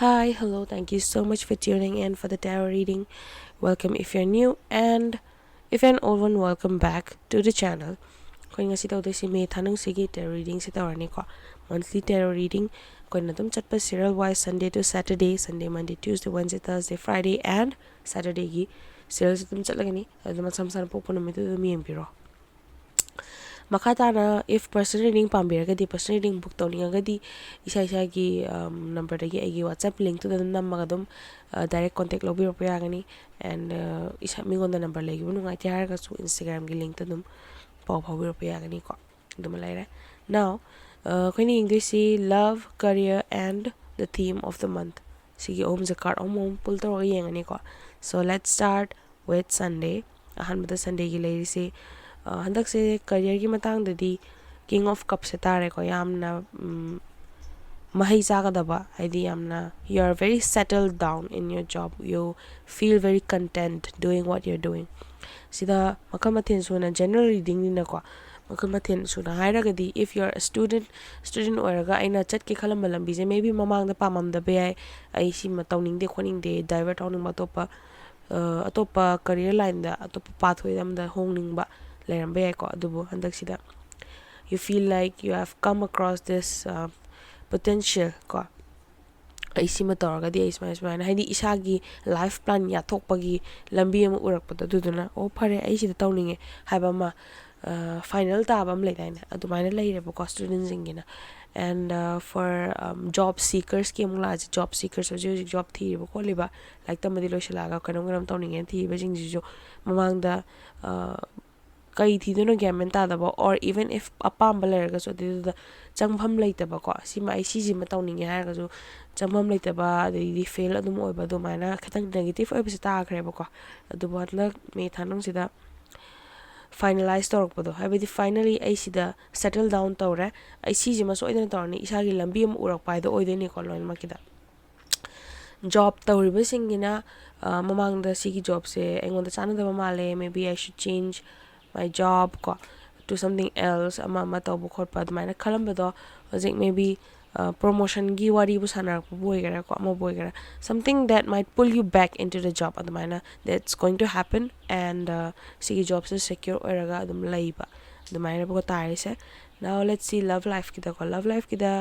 Hi, hello, thank you so much for tuning in for the tarot reading. Welcome if you're new, and if you're an old one, welcome back to the channel. Kung nga si si May tanong sige tarot reading si tawar ko. Monthly tarot reading. Kung na chat pa serial wise Sunday to Saturday, Sunday, Monday, Tuesday, Wednesday, Thursday, Friday, and Saturday gi. Serial si chat lagi ni. Adama samsara po po namin ito dumiyang biro. Makata if person reading pambiragadi person reading book tawninagadi isa-isagi number dagi ay WhatsApp link to the number magadum direct contact lobby gani and isa mingon na number lagi bunung ay tiar ka su Instagram gi link to dum pau gani ko dumalay now kini English si love, career, and the theme of the month. Sige om sa card om pulto gani ko. So let's start with Sunday. Ahan ba Sunday gi lady si handak se career ki matang dadi King of Cups se tare ko yamna mahai sagadaba idi yamna you are very settled down in your job, you feel very content doing what you're doing. Sida makamatin suna general reading ni na ko makamatin suna hairagadi if you're a student oraga aina chat ki khalam malam bije maybe mamang da pamam da be ai si matawning de khoning de divert awning matopa atopa career line da atopa pathway dam da hongning ba leramba ko adubo handak sida you feel like you have come across this potential ko ay sima toragadi ay isma haidi isagi life plan ya thokpagi lambi am urak pata duduna o phare ay sida tawninge haiba ma final tabam ledaina adumaina leire bo students ingina and for job seekers ki amula job seekers job thi bo ko liba like tamadi lo shilaga kanam tawninge thi ba jing jo mamang da kai thi dono gamen ta da or even if apam baler ga so the changpham leita ba ko sima ai si ji ma tawning ya ga so changpham leita ba the fail adum oi ba do mana khatang negative oi bisa ta khre ba ko adu bat la me thanong sida finalize torok bodo habi finally ai sida settle down tawre ai si ji ma so idana tawni isa gi lambi am urak pai do oi de ni ko loin makida job tawriba singina mamang da sigi job se engon da chana da male maybe I should change my job ko to something else ama tawbo khotpa admaina khalamba do hojik maybe promotion gi wari bu sanar ko boy gara ko ama boy gara something that might pull you back into the job admaina that's going to happen and sigi job is secure oraga adum laiba admaina ko tare se now let's see love life kida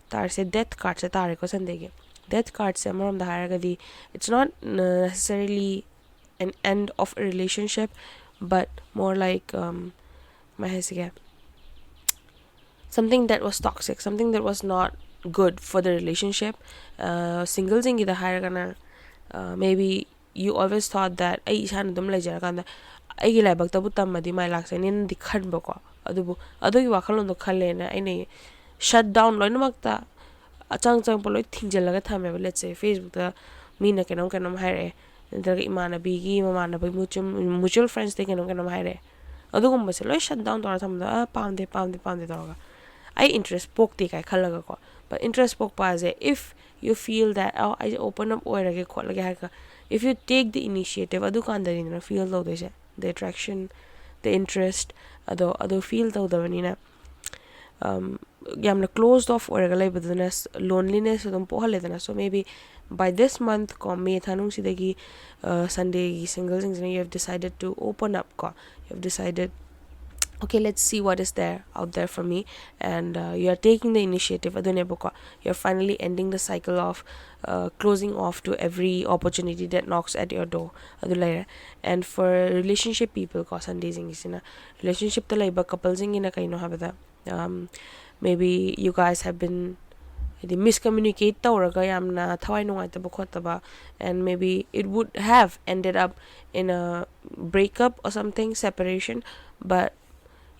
tar se death card se tare ko sandege death card se amram da haragadi it's not necessarily an end of a relationship but more like something that was toxic, something that was not good for the relationship. Singles ingi da hairagana maybe you always thought that ai ishan dum lai jara kanda ai gi lai bak tabu tamadi mai lakse nin dikhan ba ko adubu adu gi wakhalon do khalle na ai nei shut down loin makta achang poloi thingjalaga thame let's say Facebook da mina kenom haire ntar imanabi gi mamanabi mutual friends they kenom haire adugumba se loi shut down tor thamda pamde toraga I interest pok te kai khalaga ko but interest pok pa je if you feel that I open up oirage kholaga ha if you take the initiative adu kan da ni feel lo de the attraction the interest ado feel to da ni na yamna closed off oraga laibadness loneliness adum pohaledana so maybe by this month ko me thanung sidagi Sunday singles you have decided to open up ko you have decided okay, let's see what is there out there for me and you are taking the initiative you're finally ending the cycle of closing off to every opportunity that knocks at your door and for relationship people ko Sundays na relationship talaiba couples na kaino habada maybe you guys have been the miscommunicate tawraga yamna thawai nungai taba khotaba and maybe it would have ended up in a breakup or something separation but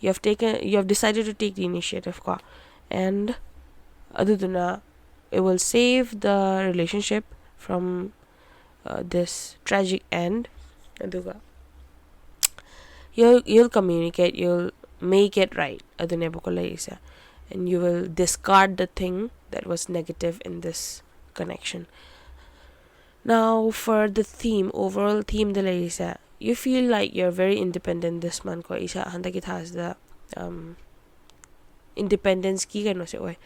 you have decided to take the initiative ko and aduduna it will save the relationship from this tragic end aduga you'll communicate, you'll make it right adune bukola isa and you will discard the thing that was negative in this connection. Now for the theme, overall theme the isa you feel like you're very independent this month ko isa handakit has the independence ki kano se oy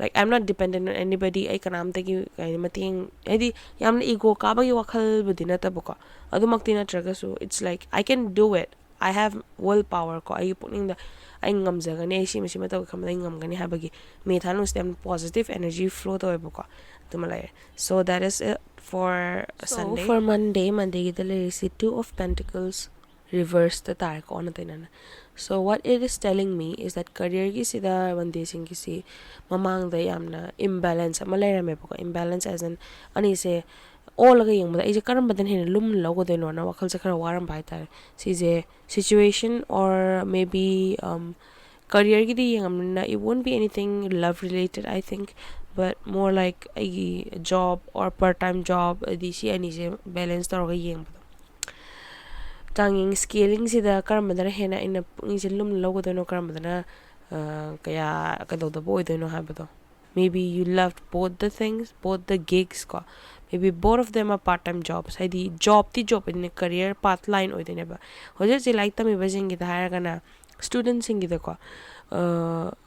like I'm not dependent on anybody ay kanamtagi mating edi yamna ego kabagi wakhal budina tabako adumakti na traga so it's like I can do it. I have willpower ko ay putting the ay ngamjagani ay sima taw kamay ngamgani habagi me thanu stem positive energy flow to bako tumalay. So that is it for Sunday. For Monday gidala is 2 of Pentacles reverse the tar ko ano tayo. So what it is telling me is that career ki sida Monday sing kisi mamang da yamna imbalance malay rame po imbalance as in ani se all laga yung mada ije karam badan hin lum logo de no na wakal sa kara waram bai tar si je situation or maybe career ki di yung na it won't be anything love related I think, but more like a job or part-time job di si ani se balance tar ga yung tanging scaling sida karamada na hena ina lum logo de no karamada na kaya kadaw da boy de no habado. Maybe you loved both the things, both the gigs ko. Maybe both of them are part-time jobs. Hay di job in the career path line oy dineba. Hoje si like tami bazing kita hire kana students sing kita ko.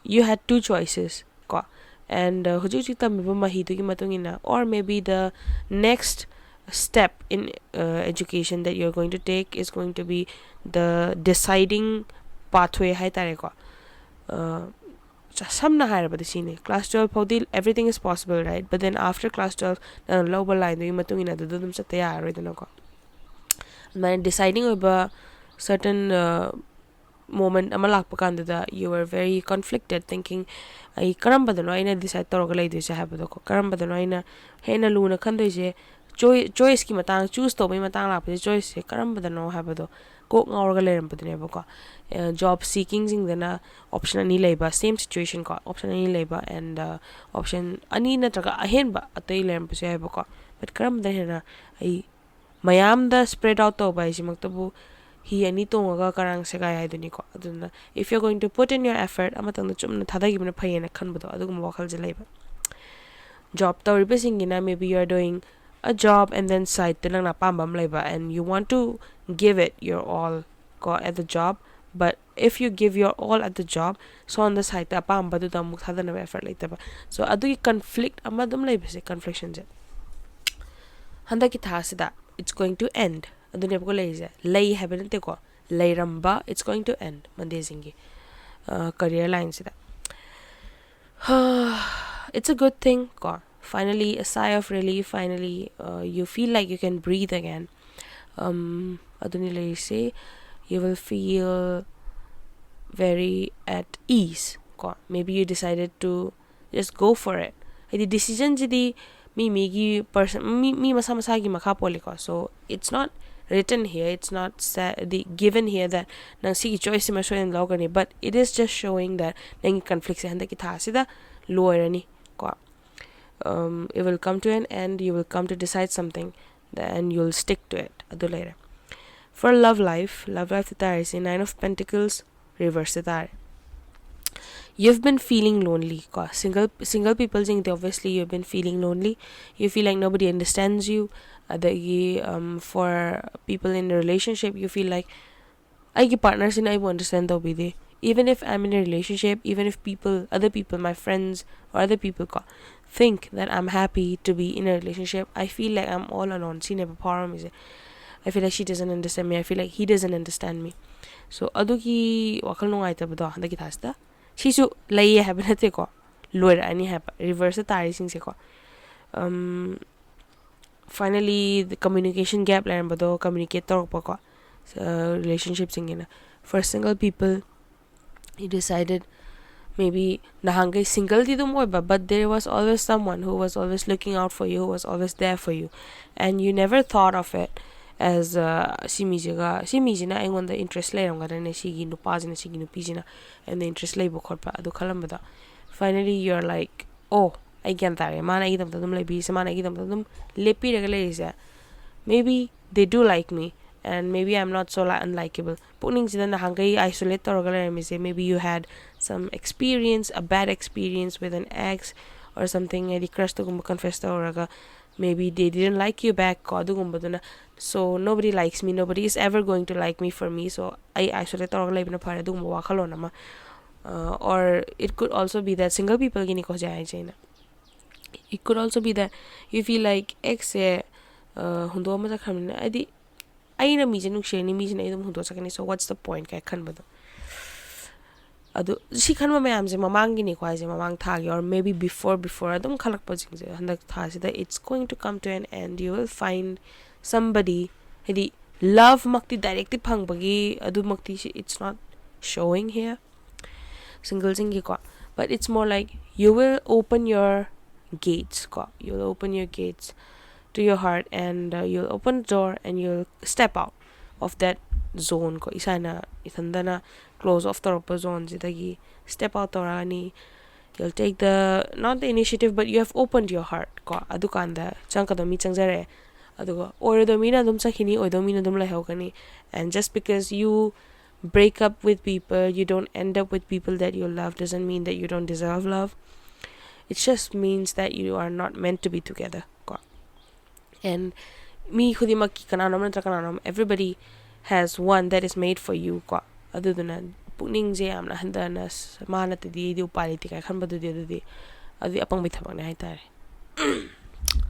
You had 2 choices ko. And hoje si tami ba mahito ki matungina or maybe the next step in education that you're going to take is going to be the deciding pathway hay tare ko. Some na hire ba the scene class 12 podi everything is possible, right? But then after class 12 na low line yung matungina dudum sa taya right na ko. Man deciding ba certain moment amalak pa kanda you were very conflicted thinking ay karamba dano ay na decide toro galay do sa habado ko karamba dano ay na hena luna kanda je choice ki matang choose to may matang la pa choice karamba dano habado ko ngawar galay ram pa din ko job seeking sing dana option ani leba same situation ko option ani leba and option ani na traga ahen ba atoy lam pa siya ko but karamba dano ay mayam da spread out to ba si magtabu hi ani tonga karang se kaya iduni ko aduna if you're going to put in your effort amatang na chumna thadagi bina phayena khanbado adugum wakal jelaiba job tawriba singina maybe you're doing a job and then side tilang na pambam laiba and you want to give it your all ko at the job, but if you give your all at the job so on the side ta pamba do tamuk thada na effort laita ba so adugi conflict amadum laiba se confliction je handa ki thasida it's going to end adune ko lay habente ko lay ramba it's going to end Monday singi career line sida it's a good thing ko finally a sigh of relief finally you feel like you can breathe again adune say you will feel very at ease ko maybe you decided to just go for it the decision jidi mi person mi masa-masagi makapoli ko so it's not written here, it's not given here that nang sige choice ma so in logani, but it is just showing that nang conflict sa handa kita sida lower ni ko it will come to an end, you will come to decide something and you'll stick to it adu later. For love life tata is 9 of Pentacles reverse tata. You've been feeling lonely ko single people sing obviously you've been feeling lonely, you feel like nobody understands you. For people in a relationship you feel like ay partners in I won't understand daw bide even if I'm in a relationship, even if other people my friends or other people think that I'm happy to be in a relationship, I feel like I'm all alone. I feel like she doesn't understand me, I feel like he doesn't understand me. So aduki wakal nung ay tabado handa kitasta shisu lay habnate ko lower ani hab reverse tari sing se ko finally the communication gap learn bado communicate tor pa ko relationship singina for single people he decided maybe nahangay single dito mo ba but there was always someone who was always looking out for you, who was always there for you, and you never thought of it as simiji na ingon the interest lay ram gada na sigi no paz na sigi no pizina and the interest lay bokor pa adu kalam bada finally you're like oh I can't tare mana idam tadum lebi samana idam tadum lepi regale maybe they do like me and maybe I'm not so unlikable puning sila na hangay isolate or say maybe you had some experience, a bad experience with an ex or something edi crush to confess to maybe they didn't like you back so nobody likes me, nobody is ever going to like me for me, so I isolate or na para or it could also be that single people gini ko jai jaina. It could also be that you feel like ex hundo ma khamna adi aina mi jenu sheni mi jenu hundo sakani, so what's the point kai khan bado adu si khan ma mayam je mamang gini ko je mamang thagi, or maybe before adum khalak pa jing je handak tha si that it's going to come to an end. You will find somebody hedi love makti directly phang bagi adu makti it's not showing here single singi ko, but it's more like you will open your gates ko, you'll open your gates to your heart, and you'll open the door and you'll step out of that zone ko, isana ithandana close off the zone jidagi step out torani. You'll take the not the initiative, but you have opened your heart ko, adukanda changkadomi changjare adugo oidomina dum sakhini oidomina dum lahogani. And just because you break up with people, you don't end up with people that you love, doesn't mean that you don't deserve love. It just means that you are not meant to be together ko. And me khudimak kananom na kananom, everybody has one that is made for you ko. Aduduna puning je amna handana mana te di upali ti kai khan badu di adi apang bithabang na haitare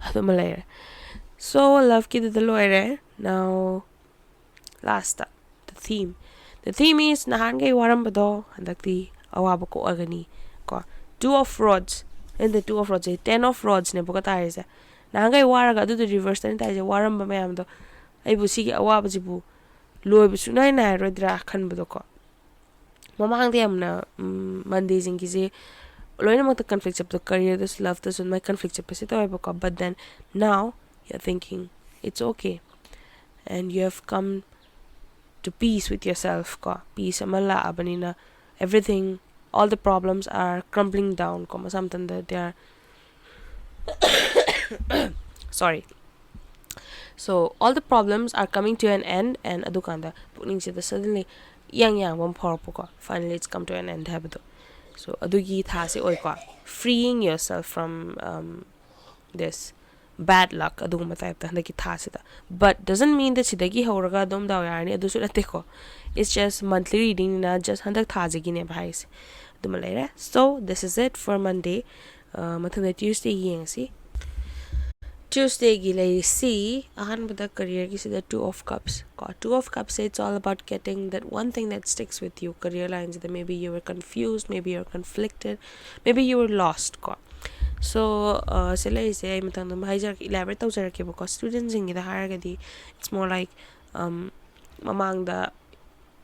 adu malay. So love ki the loire. Now last up, the theme. The theme is nahan gay waram bado handakti awaba ko agani ko. Two of rods, and the two of rods 10 of rods ne bukatare sa nahan gay waraga adu the reverse tan ta je waram ba mayam do ai bu sigi awaba jibu loy bu sunai na rodra khan bado ko. Mamang di amna Monday jingi je loy na magta conflict up the career, this love, this my conflict up si to ko. But then now you're thinking it's okay, and you have come to peace with yourself ko. Peace amala abanina, everything, all the problems are crumbling down ko, something that they are sorry. So all the problems are coming to an end, and adukanda puning the suddenly yang one power ko, finally it's come to an end habito. So adugi tha se oi ko, freeing yourself from this bad luck aduguma type ta handaki tha se ta. But doesn't mean that sidagi horaga dom daw yarni adu su ate ko. It's just monthly reading na just handak tha jagi ne bhai. So this is it for Monday. Mathanda Tuesday yang si Tuesday gilay si ahan bada career ki the two of cups ko. Two of cups, it's all about getting that one thing that sticks with you. Career lines that maybe you were confused, maybe you're conflicted, maybe you were lost ko. So sila say matang dum hijack elaborate taw jara ke ko students ingi da haragadi. It's more like mamang da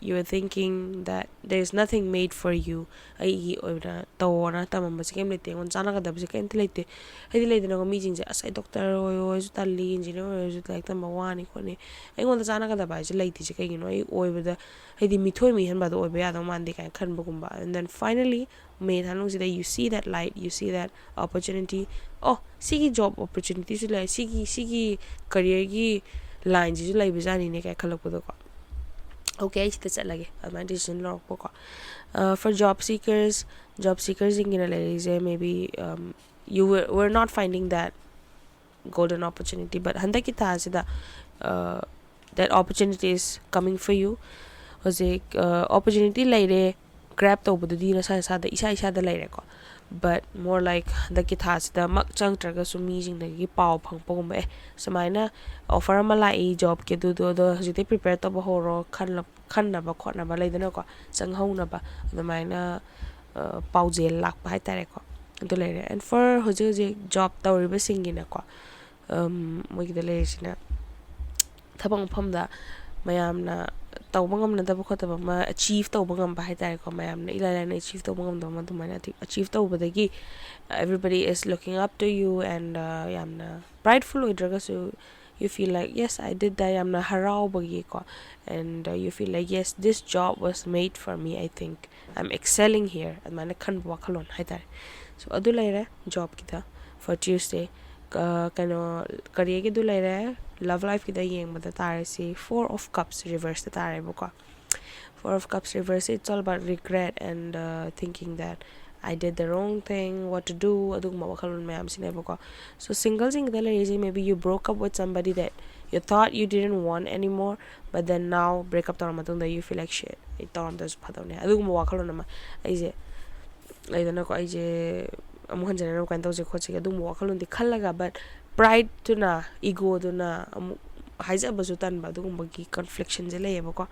you are thinking that there's nothing made for you. Ai oina tawona tamamba sikem lete on chana ka dabse ken lete ai lete na mi jing as ai doctor oi tali engineer oi like tamba wani ko ni ai on chana ka dabai je lete je kai no ai oi bada ai di mithoi mi han ba do oi ba da man de kan khan bugumba. And then finally made hanong that you see that light, you see that opportunity. Oh sigi job opportunity su lai sigi career gi line ji lai bizani ne kai khalak ko. Okay, that's it lagi. Decision lo ko. For job seekers in maybe you were not finding that golden opportunity, but handa kita sida that opportunity is coming for you. Was a opportunity laire grab to budu di na sa da isa da laire ko. But more like the kitas the mak chang traga su mi jing the pau phang pong me samaina offer mala e job ke do jite prepare to ba horo khan na ba khot na ba lai dana ko chang hau na ba the maina pau je lak ba hai tare ko to lai. And for hoje je job ta ri ba singi na ko mo ki de lai sina thabang pham da mayam na tawbangam na daba khotaba ma achieve tawbangam ba haitare ko mayam na ilala na achieve tawbangam do ma dumana achieve tawbadagi everybody is looking up to you, and yamna prideful oidraga so you feel like yes I did that, yamna harau bagi ko, and you feel like yes this job was made for me, I think I'm excelling here at mana khan ba khalon haitare. So adulai ra job kita for Tuesday kano career ki dulai ra love life ki da yeng bada tare si 4 of cups reverse the tare buka. 4 of cups reverse, it's all about regret and thinking that I did the wrong thing, what to do adug mawakalon mayam sine buka. So single sing dala easy, maybe you broke up with somebody that you thought you didn't want anymore, but then now break up tawra matungda you feel like shit I tawramdas phadawne aduguma wakhalon ama aije laidana ko aije amu hanjana kan tawje khoche aduguma wakhalon di khallaga but pride tuna ego tuna amu haija basu tan ba aduguma gi confliction je leyeba ko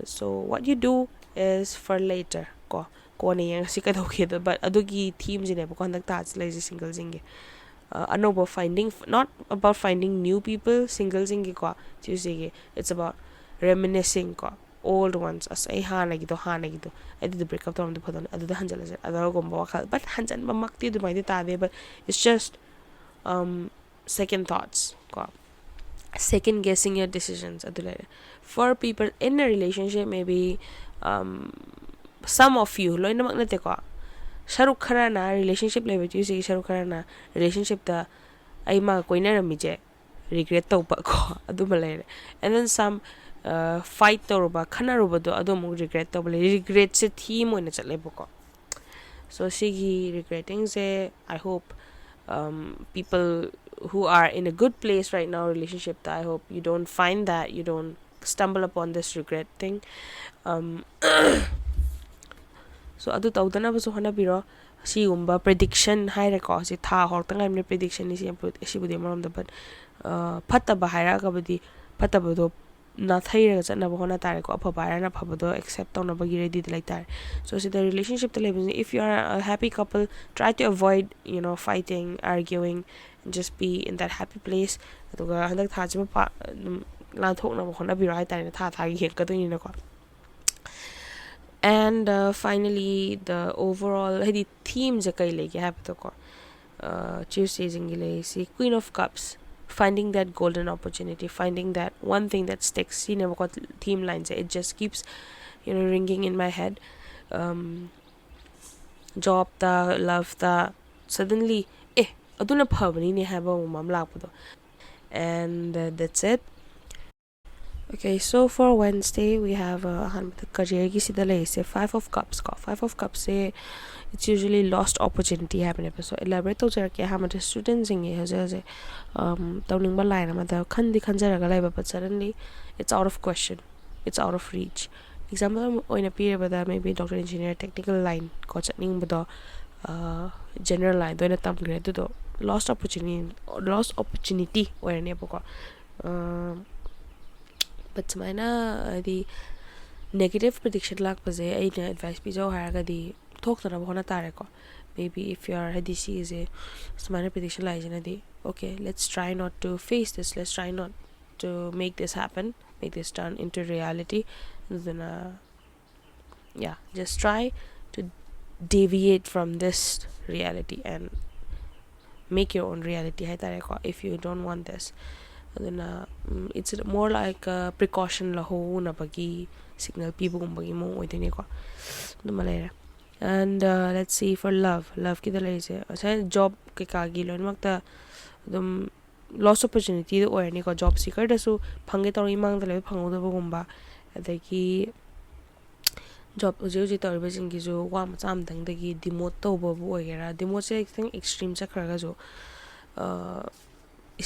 so what you do is for later ko ne yang si ka dawke do but adugi theme jine ba ko handak ta lazy single jinge about finding not about finding new people single jinge ko tuesday it's about reminiscing ko old ones as ai hana gi do I did the breakup to the photo adu hanjala je adu gomba wakal but hanjan ba makti du mai ta de but it's just second thoughts ko second guessing your decisions adulare for people in a relationship maybe some of you loina magnate ko Shahrukh khara na relationship level tu se Shahrukh khara na relationship da ai ma koina rami je regret to ba ko adu malai and then some fight to ba khana ro ba do adu mu regret to bale regret se theme oina chale ba ko so sigi regretting se I hope people who are in a good place right now relationship that I hope you don't find that you don't stumble upon this regret thing so adu tawdana ba so hana biro si umba prediction hai ko si tha hor tanga me prediction ni si budi maram da but phatta ba haira ka budi phatta ba do na thaira ga na ba hona tare ko apha ba na pha ba do accept to na ba gi ready like that so si the relationship to live if you are a happy couple try to avoid fighting arguing and just be in that happy place aduga handak tha chi ba la thok na ba hona biro hai tare tha gi ka do ni na ko and finally the overall the themes kai lege have to ko Tuesday jingile see Queen of Cups finding that golden opportunity finding that one thing that sticks you never got theme lines it just keeps ringing in my head job ta love ta suddenly aduna phabani ne haba mam lakpado and that's it. Okay, so for Wednesday we have career ki sida lay se 5 of cups ko 5 of cups se it's usually lost opportunity happen so elaborate to jar ke ha ma students inge haje tawning ba line ma da khandi khanjara ga laiba but suddenly it's out of question it's out of reach example oina period ba da maybe doctor engineer technical line ko chatning ba da general line doina tam gre do lost opportunity or ne ba ko but mana the negative prediction lak paje aina advice pi jaw haraga di thokna ba hona tare ko maybe if you are this is a smart prediction la jana di okay let's try not to face this let's try not to make this happen make this turn into reality then just try to deviate from this reality and make your own reality hai tare ko if you don't want this then it's more like a precaution la ho na bagi signal people bagi mo oideni ko dumalera and let's see for love ki dala ise asa job ke ka gi lon makta dum lost opportunity do or ni ko job seeker da su phange tor imang da le phangu da gumba adagi job uji tor ba jing gi jo wa ma cham dang da gi demote to bo bo era demote se thing extreme cha khara ga jo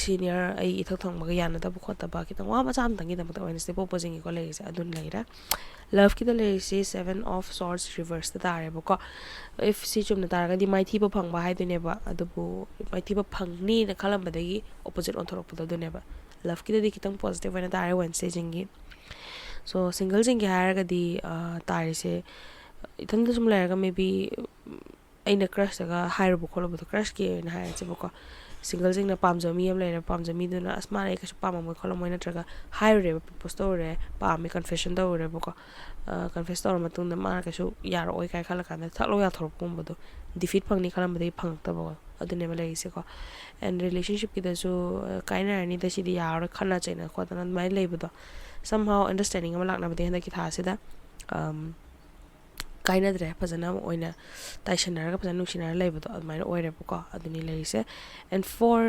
senior ai ithak thang ma yana da bu khota ba ki tang wa ma cham tang gi da ma Wednesday proposing ko le se adun laira love ki da le se 7 of swords reverse da are ba ko if si chum na tar ga di mai thi ba phang ba hai du ne ba adu bu mai thi ba phang ni na khalam ba da gi opposite on thorok da du ne ba love ki da di ki tang positive na tar Wednesday jingi so single jingi har ga di tar se ithan da sum la ga maybe aina crush ga hire bu kholo bu crush ki na hire che ba ko single jing na pamjami am laina pamjami du na asma ai ka su pam mo kholo moina traga hire re propose to re pa mi confession do re ba ko confess to ma tung da ma ka su yar oi kai khala kan da thaklo ya thor pum bu do defeat phang ni khalam ba dei phang ta ba adu ne ma lai se ko and relationship ki da su kaina ni da si di yar khana chaina ko da mai lai bu do somehow understanding am lak na ba de handa ki tha se da kaina dre phajana oina taishanar ga phajana nusinar laiba do admaina oire ko aduni leise and for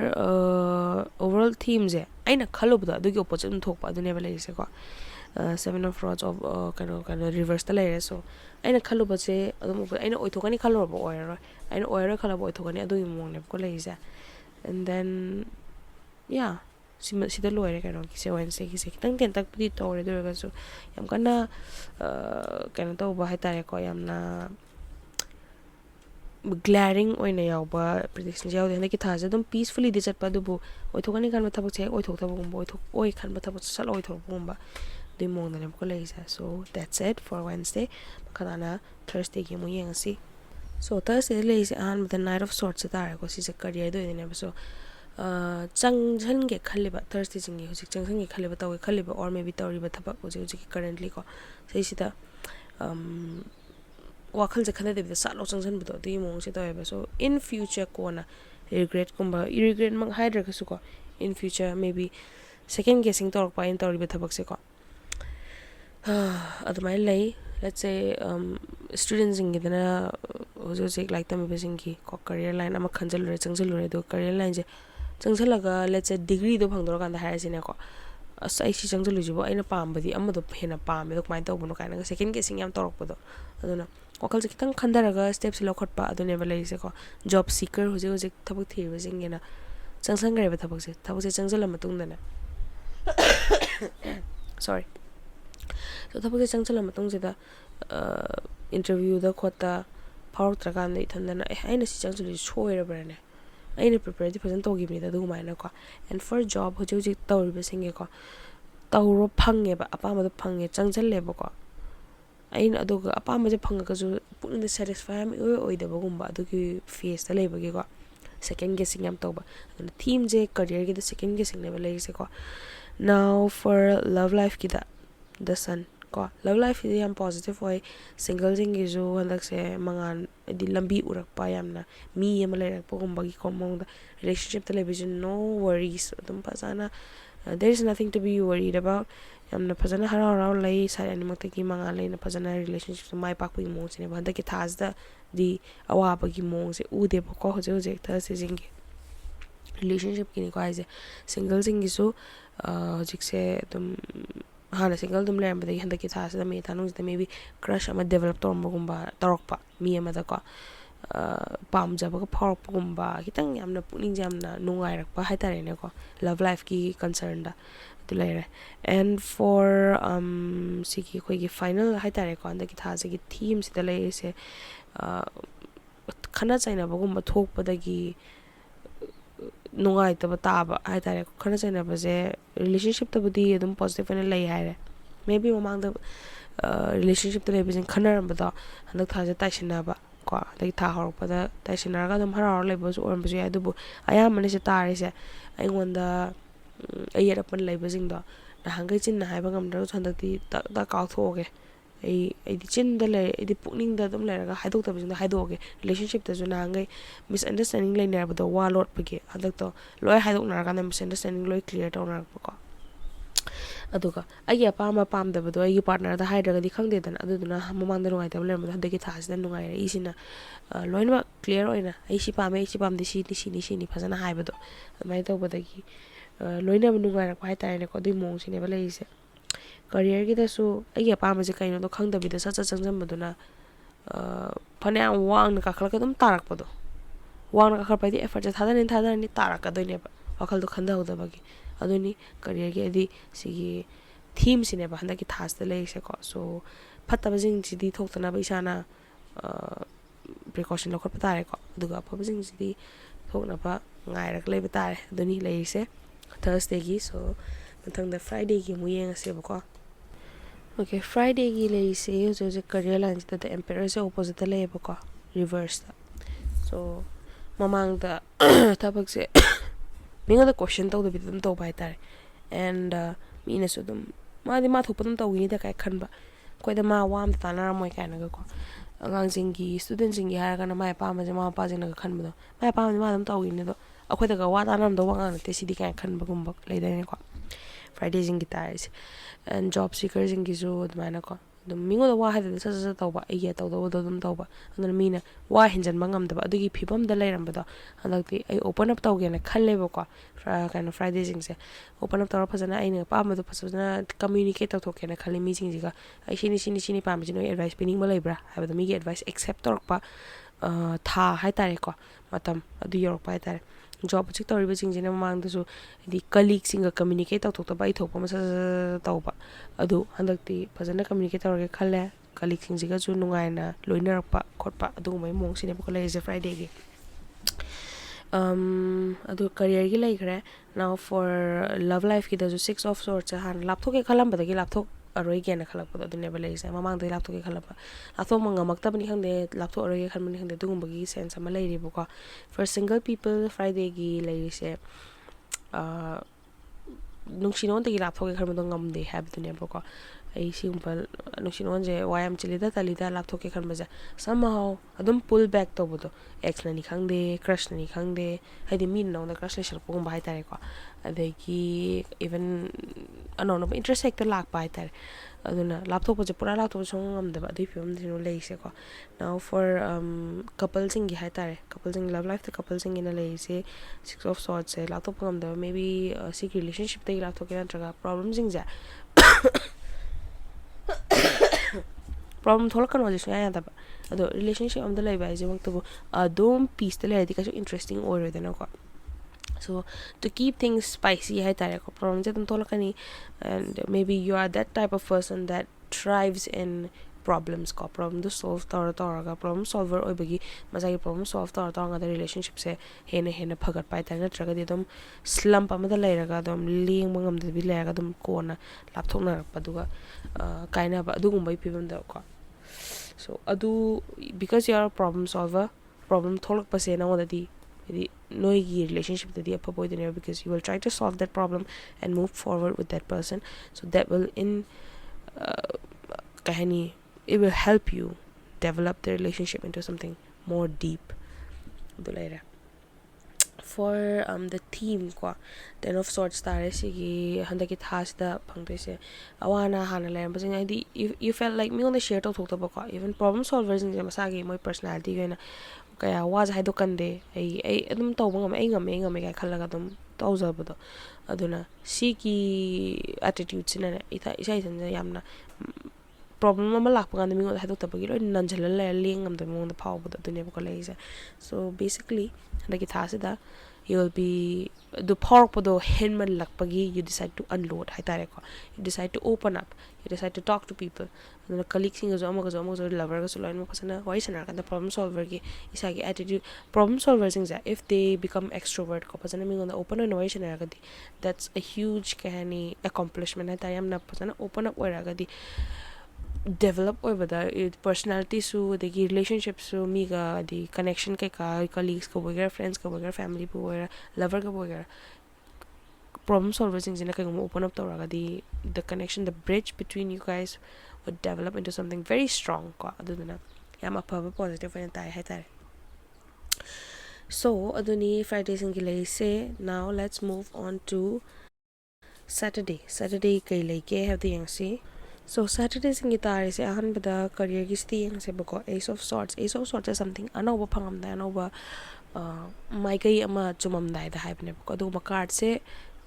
overall themes aina khalub do adugi opposite thokpa adune ba leise ko 7 of rods of kind of reverse ta leire so aina khaluba se adum aina oithokani khaloba oire aina oire khalaba oithokani adugi mong ne ko leise and then sida loire kano ki se Wednesday ki se kitang ten tak pudi tawre durga so yam kana kano taw ba haitare ko yamna glaring oina yawba predictions yawde handa ki thaja dum peacefully de chatpa dubu oithokani kan mathabak che oithok thabak gumba oithok oi kan mathabak sal oithok gumba de mong na ko leisa. So that's it for Wednesday. Makadana Thursday ki mo yengasi. So Thursday leisa an the night of sorts tare ko si se career do ne so changjan ge khaliba Thursday jingi hojik changjan ge khaliba taw khaliba or maybe tawriba thabak hojik currently ko sei sida wakhal je khana de salo changjan bu do mong se taweba. So in future ko na regret kumba regret mang hydra ka su ko in future maybe second guessing tork pa in tawriba thabak se ko adumai lay. Let's say students in gidana hojik like them besingi ko career line ama khanjal re changjal re do career line je changjalaga let's say degree do phangdor kan da haisine ko asai si changjal jubo aina pambadi amado hena pam do mai tawbuno kaina second guessing yam torok podo aduna wakal kitang khandaraga steps lo khotpa adune balai se ko job seeker hojik thabak thirba jingena changsang gare ba thabak se changjala matung dana sorry. So thabak se changjala matung se da interview da khota phawr trakan dei thandana aina si changjal choira brane aina prepare di phajan to gimi da du maina ko. And for job hojik tawriba singe ko tawro phange ba apama do phange changjal leba ko aina aduga apama je phanga ka ju pun satisfy am oi da bagumba adugi face da leba ge ko second guessing am tawba theme je career ge the second guessing level lai se ko. Now for love life ki da the sun ko love life is yam positive way single jing gi jo handak se mangan di lambi urak pa yamna mi yam lai rak pogum bagi ko mong da relationship television no worries dum pasana there is nothing to be worried about yamna pasana harau lai sai animak ki manga lai na pasana relationship mai pak pi mong sine handak ki thas da di awa bagi mong se u de ko hoje ta se jing relationship ki ni ko ai single jing gi so hojik se dum hana single dum lerm bada handa ki thas da me tanung da maybe crush ama develop torm gumba torokpa mi ama da ko pam jaba ko phorok gumba kitang yamna puning jamna nungai rak pa haitare ne ko love life ki concern da tu lere. And for siki khoi ki final haitare ko handa ki thas ki theme si da lere se khana chaina bagumba thok padagi nungai taba taba haitare khana chaina ba je relationship tabudi adum positive na lai haire maybe mamang da relationship ta lebin khanar ba da handak thaja taishina ba ko dai tha horok pa da taishina ga dum harar leba su oram ba ya dubu aya mane se tare se aingonda ayera pan leba jing do na hangai chin na haiba ngam da handak ti da ka thoge ai di chin da le ai di pukning da dum le ga haidok ta bijing da haidoge relationship ta juna hangai misunderstanding le ner ba do wa lot page handak to loi haidok na ga na misunderstanding loi clear ta na ko aduga agi apama pam da bado agi partner da haidra ga di khang de dan aduna mamang da ngai ta le ma da ki thas da ngai re isina loinma clear oina ai si pam de si ni phajana haibado mai to bada ki loina ngai ra pai ta ne ko di mong sine ba le ise career gi da su agi apama je kaino do khang da bi da sa changjam baduna phane wang ka khala ka dum tarak pado wang ka khar pai di effort ja thada ni tarak ka do ne ba wakal do khanda ho da bagi aduni career gi adi sigi theme sine ba handa ki thas da le se ko. So phatta ba jing ji di thok tana ba isana precaution lo khot patare ko duga pa ba jing ji di thok na ba ngai rak le batare aduni le se Thursday gi. So mathang da Friday gi mu yeng se ba ko. Okay, Friday gi le se jo career line da the emperor se opposite le ba ko reverse da. So mamang da tabak se minga da question taw da bidum taw bai tare and mina so dum ma di ma thuk padum taw ni da kai khan ba koi da ma wam ta na moi kai na ga ko angang jingi student jingi har ga na mai pa ma je ma pa jing na ga khan ba do mai pa ma dum taw ni do akhoi da ga wa ta nam do wa ngang te si di kai khan ba gum ba le da ne ko Friday jingi tires and job seeker jingi zo da na ko dum mingo da wa ha da sa taw ba ai ya taw do dum taw ba andana mina wa hinjan mangam da ba adugi phibam da leiram ba do handakti ai open up taw ge na khalle ba ko kind of Friday jing se open up taw phajana ai na pa ma do phajana communicate taw thok na khali mi jing jiga ai sini pa ma jino advice pinning ba leibra ha ba mi ge advice accept tor pa tha hai tare ko matam adu yor pa tare job chik toriba singina mamang dasu di colleague singa communicate tawthokta ba ithokpa masa tawba adu handakti fazana communicate tawrage khalle colleague singa ju nungaina loinarpa khotpa adu mai mong sine ba college Friday gi adu career gi laikre. Now for love life ki dasu 6 of swords han lapthok ke khalam badagi lapthok aroi gena khalak adu ne balai sa mamang dai lapthok ke khalapa lapthok manga makta bani khangde lapthok aroi khan bani khangde dugum bagi sense ama lai ribu ko for single people Friday gi lai se nungsinon tagi lapthok ke khan mo ngamde have the ne ko ai simple nungsinon je wayam chilida talida lapthok ke khan baja somehow adum pull back to bodo ex na ni khangde crush na ni khangde haidi min na crush le shar pung bai tare ko adagi even ano no interest sector lak bai tare aduna lapthok je pura lapthok song ngamda ba dei film dino lei se ko. Now for couple sing gi hai tare couple sing love life the couple sing in a lei se 6 of swords se lapthok ngamda maybe seek relationship te lapthok ke antraga problem sing ja problem tholakan wali so ya da ba ado relationship am da lai bai je wakto adom peace te lai di ka so interesting or de na ko. So to keep things spicy hai tare ko problem je tum tholakani and maybe you are that type of person that thrives in problems ko problem to solve tor ga problem solver oi bagi masai problem solve tor ga relationship se hena phagat pai ta na traga de dum slump amada lai raga dum ling mangam de bi lai ga dum ko na lapthok na paduga kaina ba dugum bai pibam da ko. So adu because you are a problem solver problem tholak pa se na odadi noigi relationship that the upper boy because you will try to solve that problem and move forward with that person, so that will kahani it will help you develop the relationship into something more deep. For the theme kwa ten of swords tare sigi handaki thas da phangde se awana hana lerm basing id you felt like me on the share to thokta ba ko even problem solvers in masagi moi personality gena kaya was hai do kande ai adum tawba ngam ai ngam ga khalaga dum tawjabado aduna sigi attitude sina ita isa yamna problem ama lakpa ganda mi hai do tabagi lo nanjala la lingam da mo da phaw bado dune ba ko leisa. So basically handaki thas da you will be the pork podo henman lakpagi you decide to unload hai tare ko you decide to open up you decide to talk to people the colleague singa zo lover ga solo no pasana why sana kan the problem solver gi isa gi attitude problem solvers things if they become extrovert ko pasana mi on open no why sana ga di that's a huge kahani accomplishment hai tare am na pasana open up ora ga di develop over the personality su the relationship su miga the connection ke ka colleagues ko wagera friends ko wagera family ko wagera lover ko wagera problem solvers in jina ka open up to the connection the bridge between you guys would develop into something very strong ko aduna yama positive and tai tare. So aduni Friday singilai se now let's move on to Saturday kai like have the yang see. So Saturday sing guitar is ahan bada career gi sti ang se bako ace of swords is something anoba phangam da anoba mai kai ama chumam dai da hype ne bako adu card se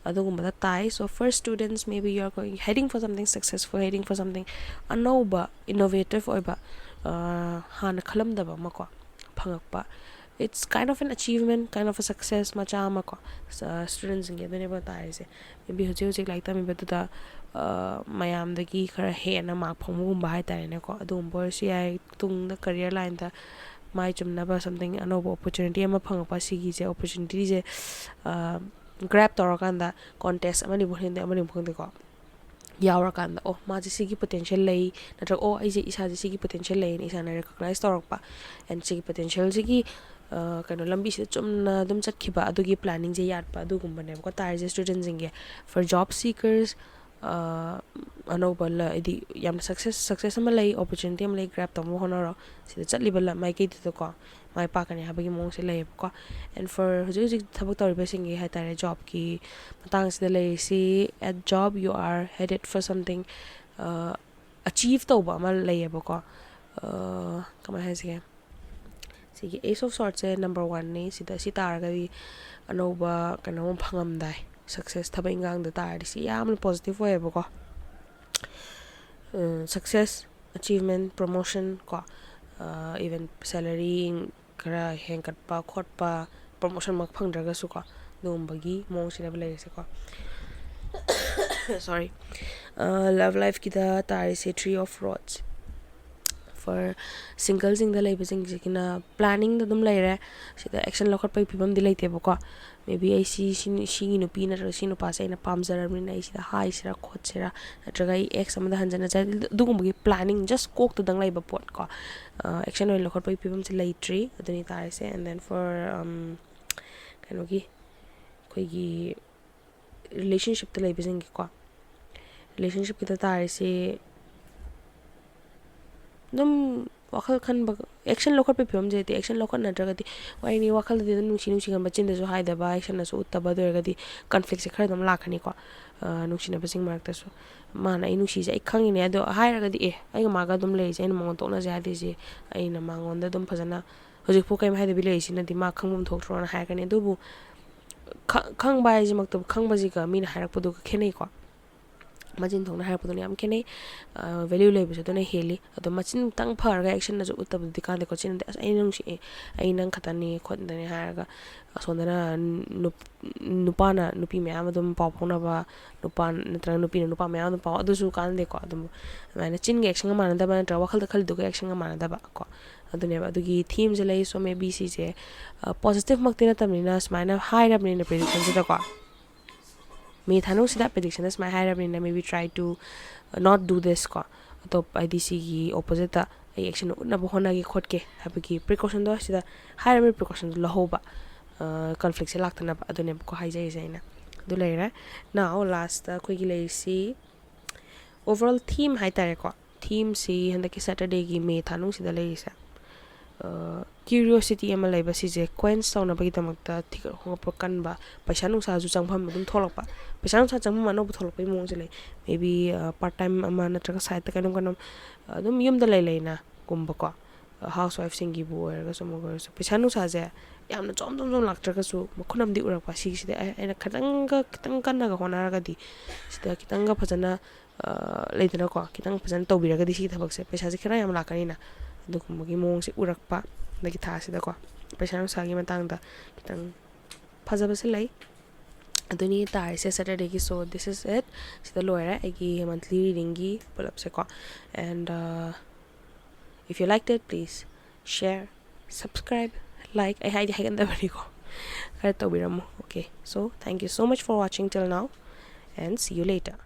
adu gumba tai. So for students maybe you are going heading for something successful heading for something anoba innovative oiba han khalam da ba mako phangak pa it's kind of an achievement kind of a success macha mako students nge dene ba tai se maybe hoje like ta mi betu da mayam da gi khara he na ma phamu gum ba tai ne ko adum bor si ai tung da career line da mai chumna ba something anoba opportunity ama phang pa si gi je opportunity je grab torakanda contest amani bhinde amani bhinde ko yawarakanda oh ma ji sigi potential lei natra oh ai je isa ji sigi potential lei ni isa na recognize torakpa and sigi potential sigi kano lambi se chumna dum chatkhiba adugi planning je yatpa adugumba ne ko tar je students inge for job seekers anobal idi yam success am lei opportunity am lei grab tomo honoro sida chatlibala mai ke to ko mai pa kane habagi mong se lei ko. And for huji thabak tor be singi ha tare job ki matang sida lei si at job you are headed for something achieve to ba mal lei ko kama ha sige sige ace of swords number 1 ni sida si tar ga anoba kano phangam dai success thaba ingang da tar si yam positive way ko success achievement promotion ko even salary kara hengkat pa khot pa promotion mak phangdragasu ko dumbagi mong sila balay ko sorry love life kita tari se 3 of rods for singles in the labor sing na planning the dum laire sida action lokot pai pibam dilai te bako maybe I see she no pina ro sino pa sai na pamzara min ai sida high sira khot sira natraga I ex amada hanjana ja dugum gi planning just kok to dang lai ba pot ko action oil lokot pai pibam se lai tree aduni tare se and then for kanogi koi gi relationship the labor sing ko relationship kita tare se dum wakal khan action lokot pe phim je ti action lokot na draga ti wai ni wakal de nusi kan bachin de so haida ba action na so uttaba de ga di conflict se khar dum lakhani ko nusi na basing mark ta so mana I nusi ai khangi ne ado hai ra ga di ai ma ga dum le je na mong tok na ja de je ai na mangon da dum phajana hojik pho kai mai de bi le si na di ma khangmum thok tro na hai ka ne du bu khang ba ji mak to khang ba ji ka mi na hai rak pu du ka khenei ko majin thong na har pudoni am kene value le bi so na heli ado machin tang phar ga action na jo utab di kan de ko chin de ai nang si ai nang khatani khot de ne har ga sondana nupa na nupi me am dum pa phona ba nupa natra nupi nupa me am pa adu su kan de ko dum mana chin ge action ma na da ba na wakhal da khal du ga action ma na da ba ko adu ne ba adu gi theme je lai so maybe si je positive mak te na tam ni na smaina high rap ni na prediction je da ko me thanu sida prediction is my higher brain maybe try to not do this ko to idc gi opposite ai action na bohona gi khot ke habiki precaution do sida higher brain precaution lo hoba conflict se laktana adune ko hai jai jaina do leira now last ko gi lei si overall theme hai tare ko theme si handa ki saturday gi me thanu sida lei sa curiosity ama laiba si je coins sauna bagi tamakta thik honga prokan ba paisa nung sa ju changpham dum tholok pa paisa nung sa changpham no tholok pai mong je lai maybe part time ama na traka site kanum kanum dum yum da lai na kumba ko housewife singi bu er ga somo go so paisa nung sa je yamna chom lak traka su makhunam di urak pa si si ai na kitang kan na ga hona ga di sida kitang ga phajana leidana ko kitang phajana tobira ga di si thabak se paisa je khira yam lakani na dukumugi mong si urak pa lagi tha sida ko paisa nung sa gi matang da kitang phajaba se lai aduni tar se saturday ki so this is it sida loira agi monthly reading gi pull up se ko and if you liked it please share subscribe like I hide hagan da bari ko kar to biramo okay so thank you so much for watching till now and see you later.